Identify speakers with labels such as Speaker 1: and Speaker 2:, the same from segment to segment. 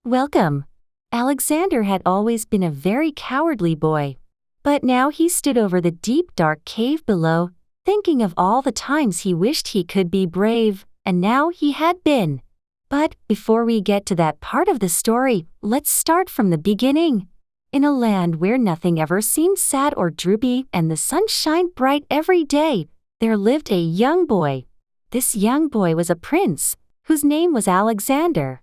Speaker 1: Welcome. Alexander had always been a very cowardly boy. But now he stood over the deep dark cave below, thinking of all the times he wished he could be brave, and now he had been. But before we get to that part of the story, let's start from the beginning. In a land where nothing ever seemed sad or droopy and the sun shined bright every day, there lived a young boy. This young boy was a prince, whose name was Alexander.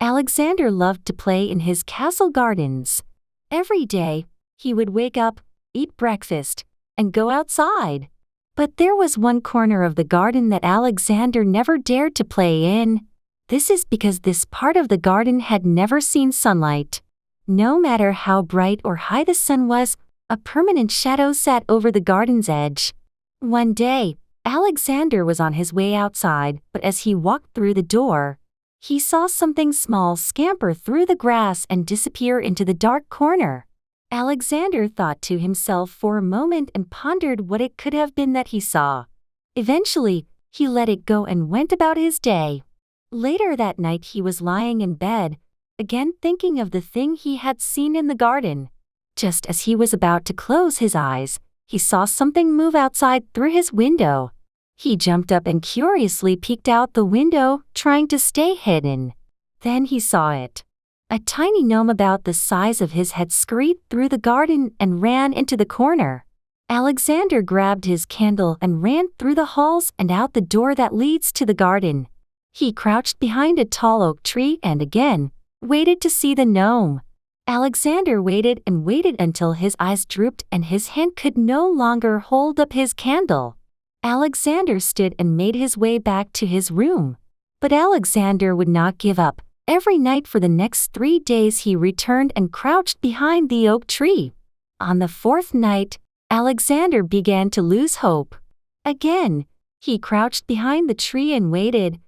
Speaker 1: Alexander loved to play in his castle gardens. Every day, he would wake up, eat breakfast, and go outside. But there was one corner of the garden that Alexander never dared to play in. This is because this part of the garden had never seen sunlight. No matter how bright or high the sun was, a permanent shadow sat over the garden's edge. One day, Alexander was on his way outside, but as he walked through the door, he saw something small scamper through the grass and disappear into the dark corner. Alexander thought to himself for a moment and pondered what it could have been that he saw. Eventually, he let it go and went about his day. Later that night he was lying in bed, again thinking of the thing he had seen in the garden. Just as he was about to close his eyes, he saw something move outside through his window. He jumped up and curiously peeked out the window, trying to stay hidden. Then he saw it. A tiny gnome about the size of his head scurried through the garden and ran into the corner. Alexander grabbed his candle and ran through the halls and out the door that leads to the garden. He crouched behind a tall oak tree and again waited to see the gnome. Alexander waited and waited until his eyes drooped and his hand could no longer hold up his candle. Alexander stood and made his way back to his room. But Alexander would not give up. Every night for the next 3 days he returned and crouched behind the oak tree. On the 4th night, Alexander began to lose hope. Again, he crouched behind the tree and waited,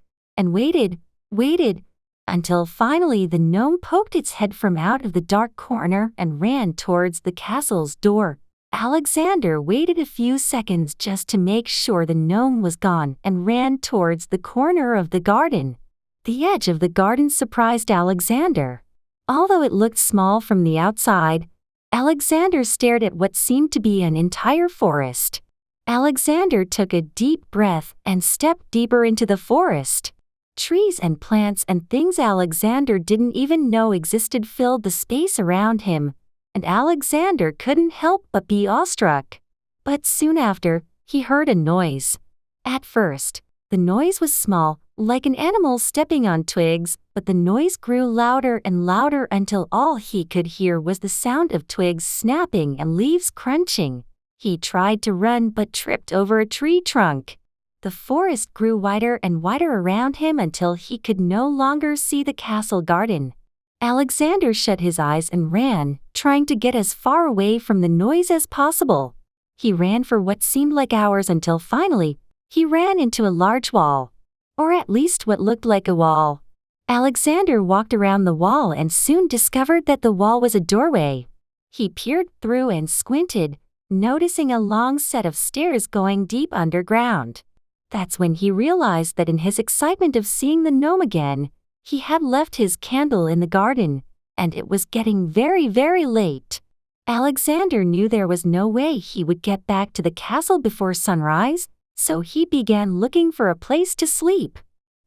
Speaker 1: until finally the gnome poked its head from out of the dark corner and ran towards the castle's door. Alexander waited a few seconds just to make sure the gnome was gone and ran towards the corner of the garden. The edge of the garden surprised Alexander. Although it looked small from the outside, Alexander stared at what seemed to be an entire forest. Alexander took a deep breath and stepped deeper into the forest. Trees and plants and things Alexander didn't even know existed filled the space around him, and Alexander couldn't help but be awestruck. But soon after, he heard a noise. At first, the noise was small, like an animal stepping on twigs, but the noise grew louder and louder until all he could hear was the sound of twigs snapping and leaves crunching. He tried to run but tripped over a tree trunk. The forest grew wider and wider around him until he could no longer see the castle garden. Alexander shut his eyes and ran, trying to get as far away from the noise as possible. He ran for what seemed like hours until finally, he ran into a large wall. Or at least what looked like a wall. Alexander walked around the wall and soon discovered that the wall was a doorway. He peered through and squinted, noticing a long set of stairs going deep underground. That's when he realized that in his excitement of seeing the gnome again, he had left his candle in the garden, and it was getting very, very late. Alexander knew there was no way he would get back to the castle before sunrise, so he began looking for a place to sleep.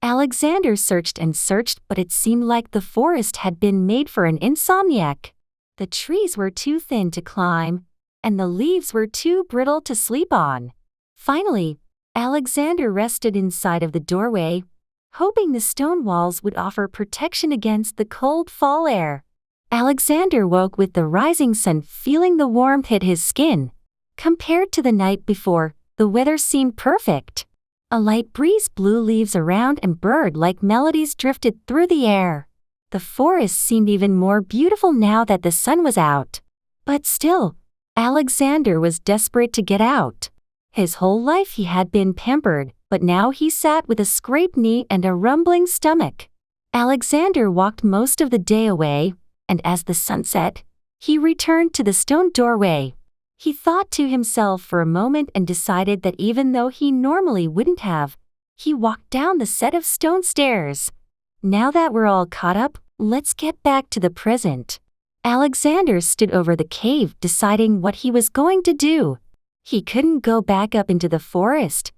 Speaker 1: Alexander searched and searched, but it seemed like the forest had been made for an insomniac. The trees were too thin to climb, and the leaves were too brittle to sleep on. Finally, Alexander rested inside of the doorway, hoping the stone walls would offer protection against the cold fall air. Alexander woke with the rising sun, feeling the warmth hit his skin. Compared to the night before, the weather seemed perfect. A light breeze blew leaves around and bird-like melodies drifted through the air. The forest seemed even more beautiful now that the sun was out. But still, Alexander was desperate to get out. His whole life he had been pampered, but now he sat with a scraped knee and a rumbling stomach. Alexander walked most of the day away, and as the sun set, he returned to the stone doorway. He thought to himself for a moment and decided that even though he normally wouldn't have, he walked down the set of stone stairs. Now that we're all caught up, Let's get back to the present. Alexander stood over the cave, deciding what he was going to do. He couldn't go back up into the forest,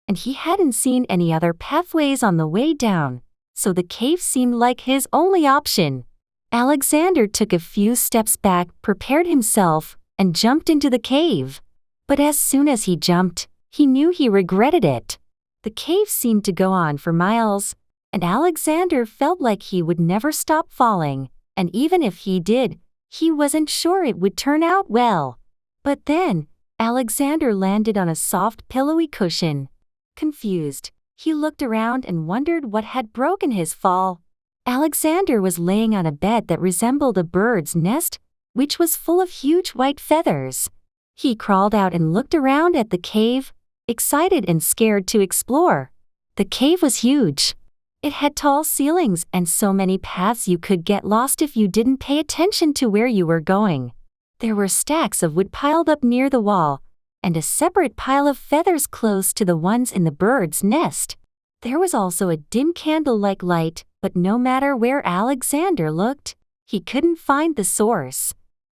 Speaker 1: and he hadn't seen any other pathways on the way down, so the cave seemed like his only option. Alexander took a few steps back, prepared himself, and jumped into the cave. But as soon as he jumped, he knew he regretted it. The cave seemed to go on for miles, and Alexander felt like he would never stop falling, and even if he did, he wasn't sure it would turn out well. But then, Alexander landed on a soft, pillowy cushion. Confused, he looked around and wondered what had broken his fall. Alexander was laying on a bed that resembled a bird's nest, which was full of huge white feathers. He crawled out and looked around at the cave, excited and scared to explore. The cave was huge. It had tall ceilings and so many paths you could get lost if you didn't pay attention to where you were going. There were stacks of wood piled up near the wall, and a separate pile of feathers close to the ones in the bird's nest. There was also a dim candle-like light, but no matter where Alexander looked, he couldn't find the source.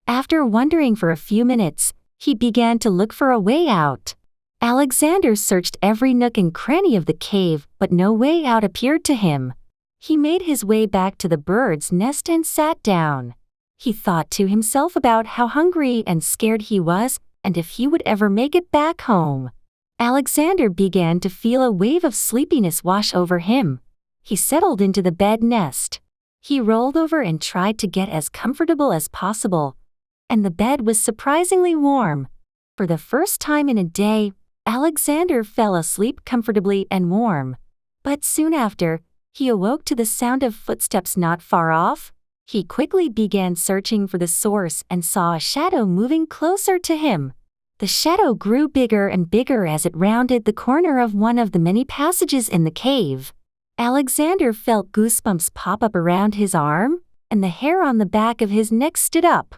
Speaker 1: After wondering for a few minutes, he began to look for a way out. Alexander searched every nook and cranny of the cave, but no way out appeared to him. He made his way back to the bird's nest and sat down. He thought to himself about how hungry and scared he was, and if he would ever make it back home. Alexander began to feel a wave of sleepiness wash over him. He settled into the bed nest. He rolled over and tried to get as comfortable as possible, and the bed was surprisingly warm. For the first time in a day, Alexander fell asleep comfortably and warm. But soon after, he awoke to the sound of footsteps not far off. He quickly began searching for the source and saw a shadow moving closer to him. The shadow grew bigger and bigger as it rounded the corner of one of the many passages in the cave. Alexander felt goosebumps pop up around his arm, and the hair on the back of his neck stood up.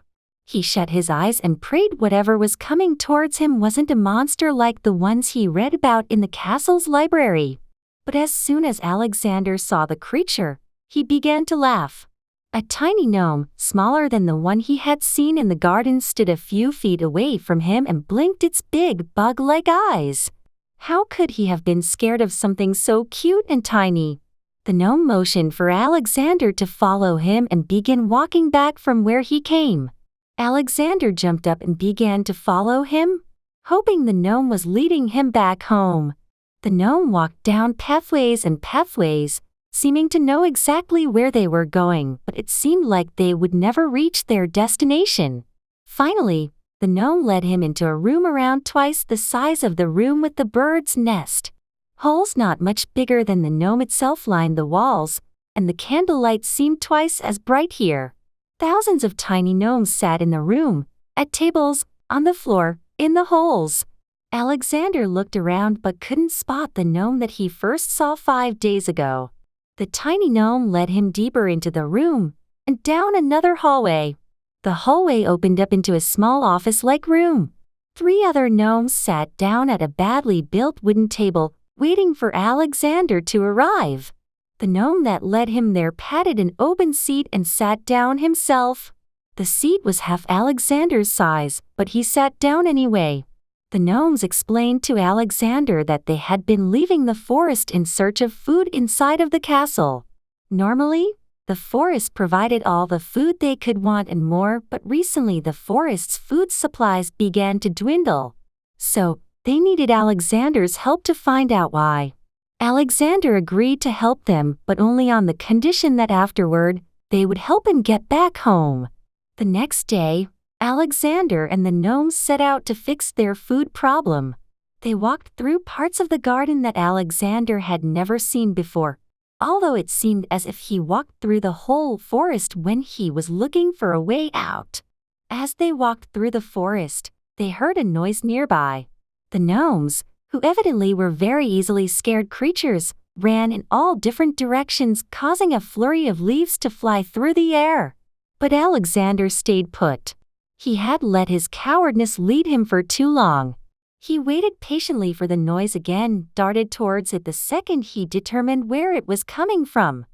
Speaker 1: He shut his eyes and prayed whatever was coming towards him wasn't a monster like the ones he read about in the castle's library. But as soon as Alexander saw the creature, he began to laugh. A tiny gnome, smaller than the one he had seen in the garden, stood a few feet away from him and blinked its big, bug-like eyes. How could he have been scared of something so cute and tiny? The gnome motioned for Alexander to follow him and began walking back from where he came. Alexander jumped up and began to follow him, hoping the gnome was leading him back home. The gnome walked down pathways and pathways, seeming to know exactly where they were going, but it seemed like they would never reach their destination. Finally, the gnome led him into a room around twice the size of the room with the bird's nest. Holes not much bigger than the gnome itself lined the walls, and the candlelight seemed twice as bright here. Thousands of tiny gnomes sat in the room, at tables, on the floor, in the holes. Alexander looked around but couldn't spot the gnome that he first saw 5 days ago. The tiny gnome led him deeper into the room, and down another hallway. The hallway opened up into a small office-like room. 3 other gnomes sat down at a badly built wooden table, waiting for Alexander to arrive. The gnome that led him there patted an open seat and sat down himself. The seat was half Alexander's size, but he sat down anyway. The gnomes explained to Alexander that they had been leaving the forest in search of food inside of the castle. Normally, the forest provided all the food they could want and more, but recently the forest's food supplies began to dwindle. So, they needed Alexander's help to find out why. Alexander agreed to help them, but only on the condition that afterward, they would help him get back home. The next day, Alexander and the gnomes set out to fix their food problem. They walked through parts of the garden that Alexander had never seen before, although it seemed as if he walked through the whole forest when he was looking for a way out. As they walked through the forest, they heard a noise nearby. The gnomes, who evidently were very easily scared creatures, ran in all different directions, causing a flurry of leaves to fly through the air. But Alexander stayed put. He had let his cowardness lead him for too long. He waited patiently for the noise again, darted towards it the second he determined where it was coming from.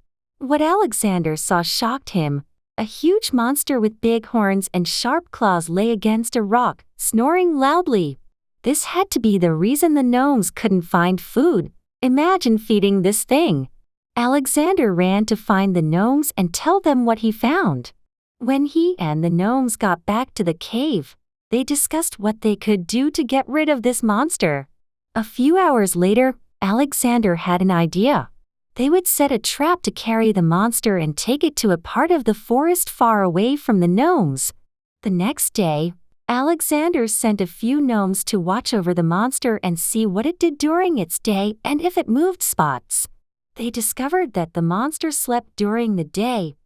Speaker 1: What Alexander saw shocked him. A huge monster with big horns and sharp claws lay against a rock, snoring loudly. This had to be the reason the gnomes couldn't find food. Imagine feeding this thing. Alexander ran to find the gnomes and tell them what he found. When he and the gnomes got back to the cave, they discussed what they could do to get rid of this monster. A few hours later, Alexander had an idea. They would set a trap to carry the monster and take it to a part of the forest far away from the gnomes. The next day, Alexander sent a few gnomes to watch over the monster and see what it did during its day and if it moved spots. They discovered that the monster slept during the day,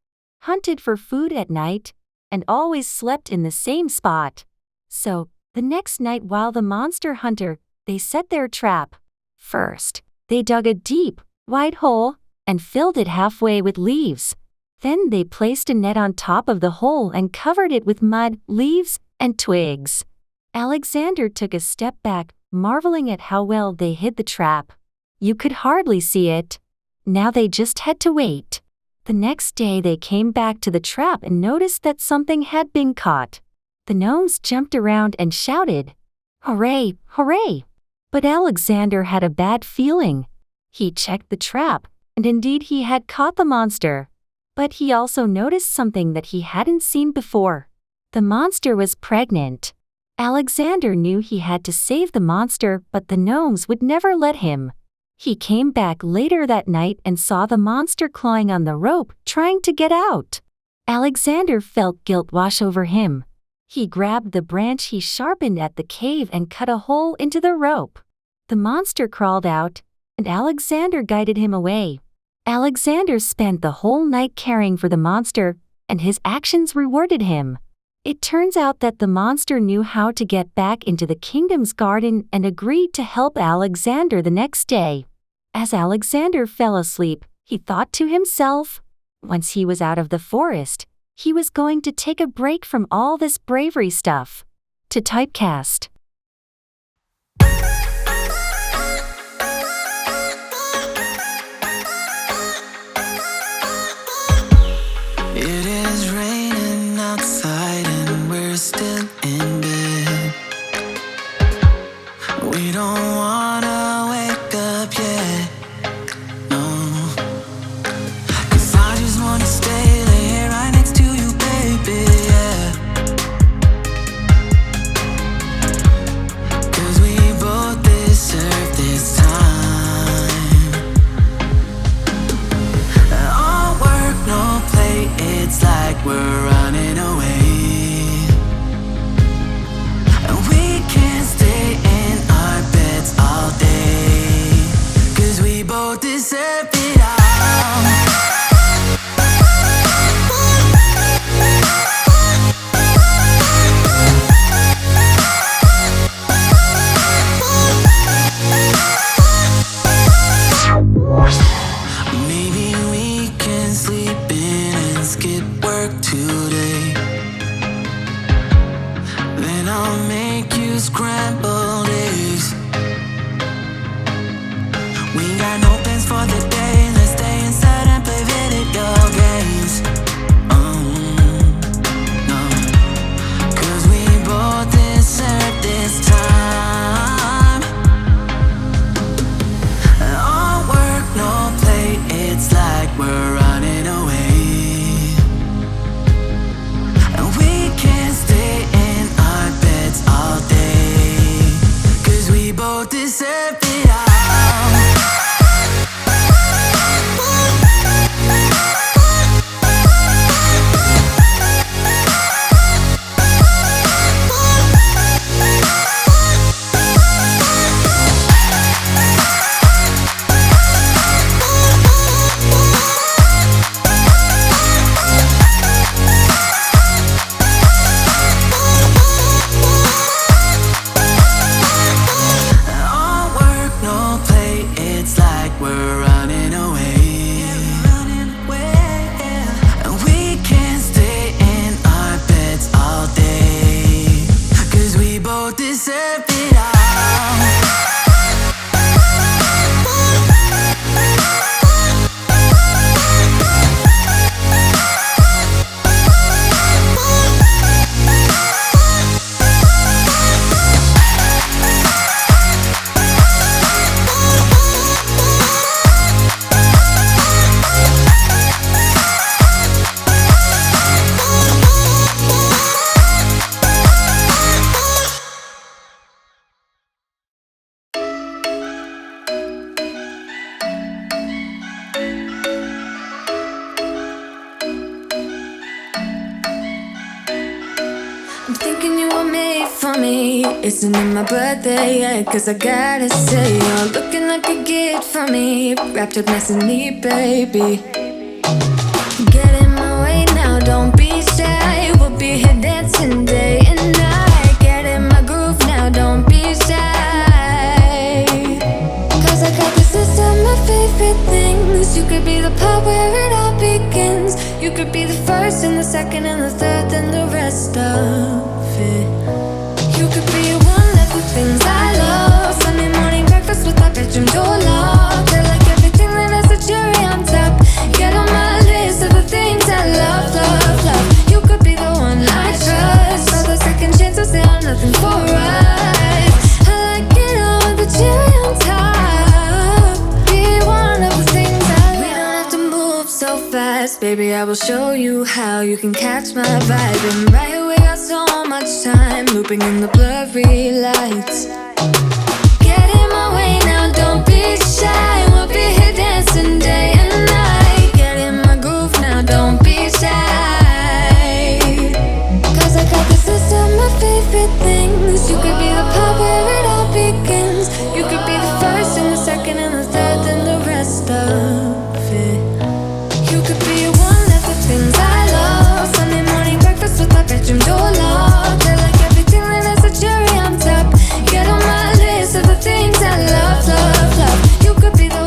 Speaker 1: hunted for food at night, and always slept in the same spot. So, the next night while the monster hunter, they set their trap. First, they dug a deep, wide hole and filled it halfway with leaves. Then they placed a net on top of the hole and covered it with mud, leaves, and twigs. Alexander took a step back, marveling at how well they hid the trap. You could hardly see it. Now they just had to wait. The next day they came back to the trap and noticed that something had been caught. The gnomes jumped around and shouted, "Hooray, hooray!" But Alexander had a bad feeling. He checked the trap, and indeed he had caught the monster. But he also noticed something that he hadn't seen before. The monster was pregnant. Alexander knew he had to save the monster, but the gnomes would never let him. He came back later that night and saw the monster clawing on the rope, trying to get out. Alexander felt guilt wash over him. He grabbed the branch he sharpened at the cave and cut a hole into the rope. The monster crawled out, and Alexander guided him away. Alexander spent the whole night caring for the monster, and his actions rewarded him. It turns out that the monster knew how to get back into the kingdom's garden and agreed to help Alexander the next day. As Alexander fell asleep, he thought to himself, once he was out of the forest, he was going to take a break from all this bravery stuff. To typecast.
Speaker 2: It is raining outside and we're still in bed. We don't wanna wake up yet, no. 'Cause I just wanna stay here right next to you, baby, yeah. 'Cause we both deserve this time. All work, no play, it's like we're running away. And we can't stay in our beds all day. 'Cause we both deserve it all. Maybe we can sleep in and skip work today. Then I'll make you scrambled eggs. We got no plans for the day. Let's stay inside and play video games. No. 'Cause we both deserve this time. All work, no play, it's like we're running away. And we can't stay in our beds all day. made for me. Isn't it my birthday yet? Cause I gotta say, you're looking like a gift for me, wrapped up nice and neat, baby. Get in my way now, don't be shy. We'll be here dancing day and night. Get in my groove now, don't be shy. Cause I got this list of my favorite things. You could be the part where it all begins. You could be the first and the second and the third and the rest of it. You could be one of the things I love. Sunday morning breakfast with our bedroom door locked. I like everything that has a cherry on top. Get on my list of the things I love, love, love. You could be the one I trust. All the second chances, they are nothing for us. I like it all with the cherry on top. Be one of the things I love. We don't have to move so fast, baby, I will show you how you can catch my vibe. And right here we got so much time, looping in the blurry lights. Get in my way now, don't be shy. We'll be here dancing day and night. Get in my groove now, don't be shy. Cause I got this list of my favorite things. You could be the part where it all begins. You could be the first and the second and the third and the rest of it. You could be one of the things I love. Sunday morning breakfast with our bedroom door locked. I like everything that has a cherry on top. Get on my list of the things I love, love, love. You could be the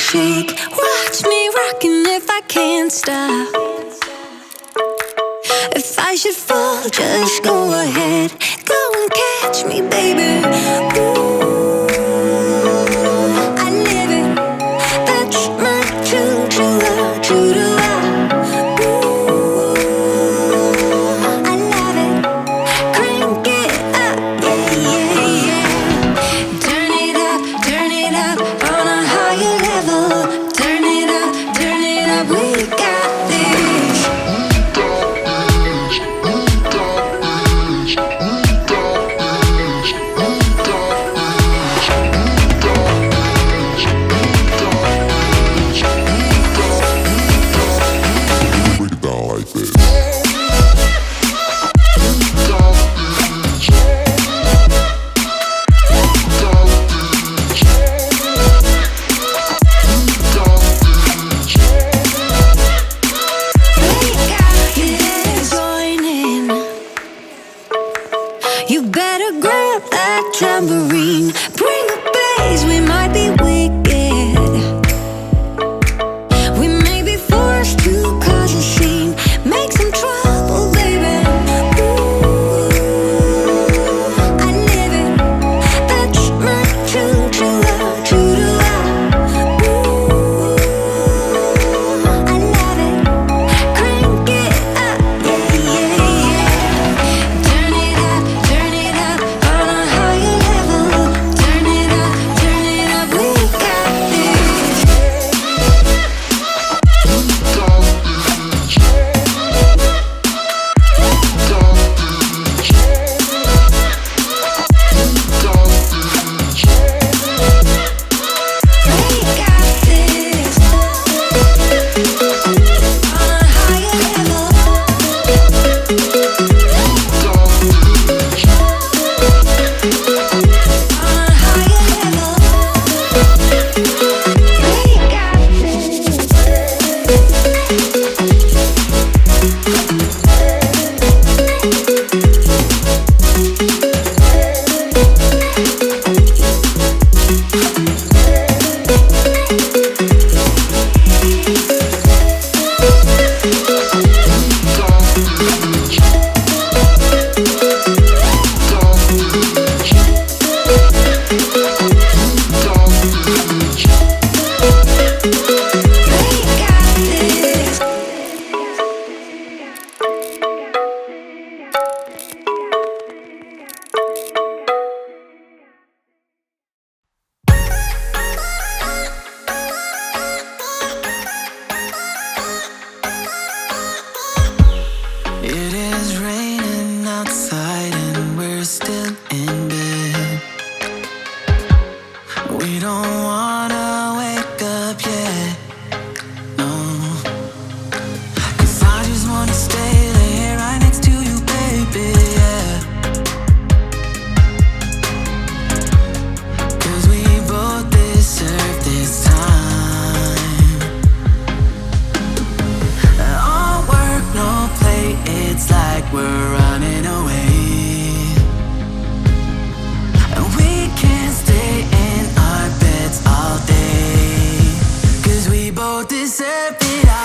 Speaker 2: shake. Watch me rocking if I can't stop. If I should fall, just go ahead. Go and catch me, baby. Ooh, I live it. That's my true to love, true to love. Ooh, I love it. Crank it up, yeah, yeah, yeah. Turn it up on a higher level. Turn it up, we got this. You better grab that tambourine. Bring the bass, we might be wicked. We may be forced to cause a scene. Make some trouble, baby. Ooh, I live it. That's my true to love, true to love. Ooh, I love it. Crank it up, yeah, yeah, yeah. Turn it up on a higher level. Turn it up, we got this. We got this. On a higher level. On a higher level. We got It is raining outside and we're still in bed. We don't wanna wake up yet, no. 'Cause I just wanna stay here right next to you, baby, yeah. 'Cause we both deserve this time. All work, no play, it's like we're running away. And we can't stay in our beds all day. 'Cause we both deserve it all.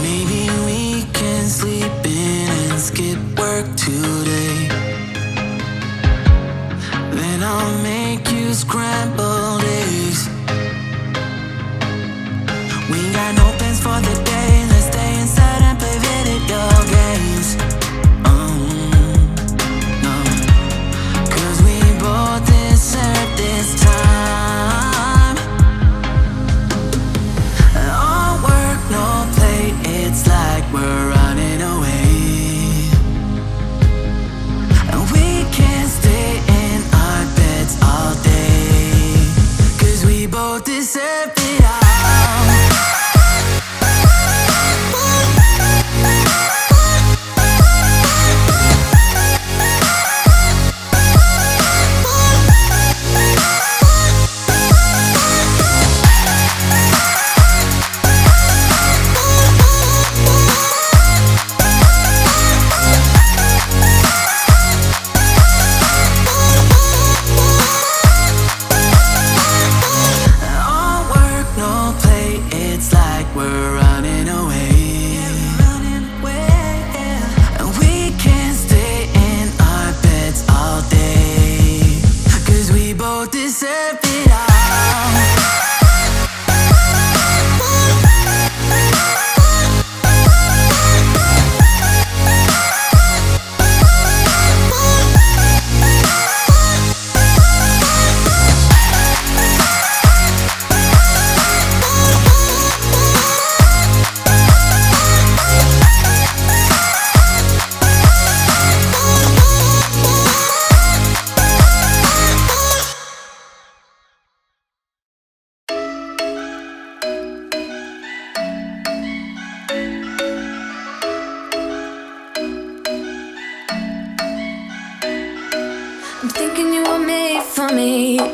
Speaker 2: Maybe we can sleep in and skip work today. Then I'll make you scrambled eggs. We got no plans for the day. Let's stay inside and play video games. No. 'Cause we both deserve this time. All work, no play, it's like we're running away. And we can't stay in our beds all day. 'Cause we both deserve it all.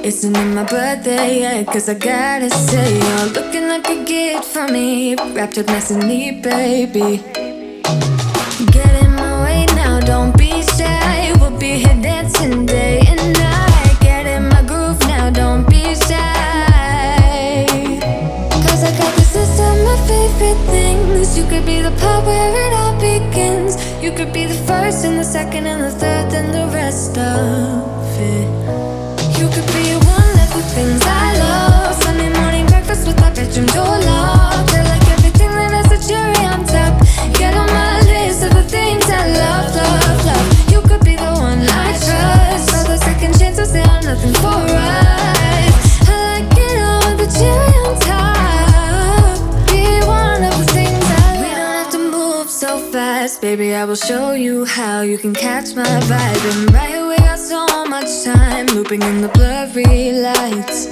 Speaker 2: isn't it my birthday yet? Cause I gotta say, you're looking like a gift from me, wrapped up nice and neat, baby. Get in my way now, don't be shy. We'll be here dancing day and night. Get in my groove now, don't be shy. Cause I got this list of my favorite things. You could be the part where it all begins. You could be the first and the second and the third and the rest of it. You could be one of the things I love. Sunday morning breakfast with our bedroom door locked. I like everything that has a cherry on top. Get on my list of the things I love, love, love. You could be the one I trust. All the second chances, they are nothing for us. I like it all with the cherry on top. Be one of the things I love. We don't have to move so fast, baby, I will show you how. You can catch my vibe. And right away, got so much time, looping in the blurry lights.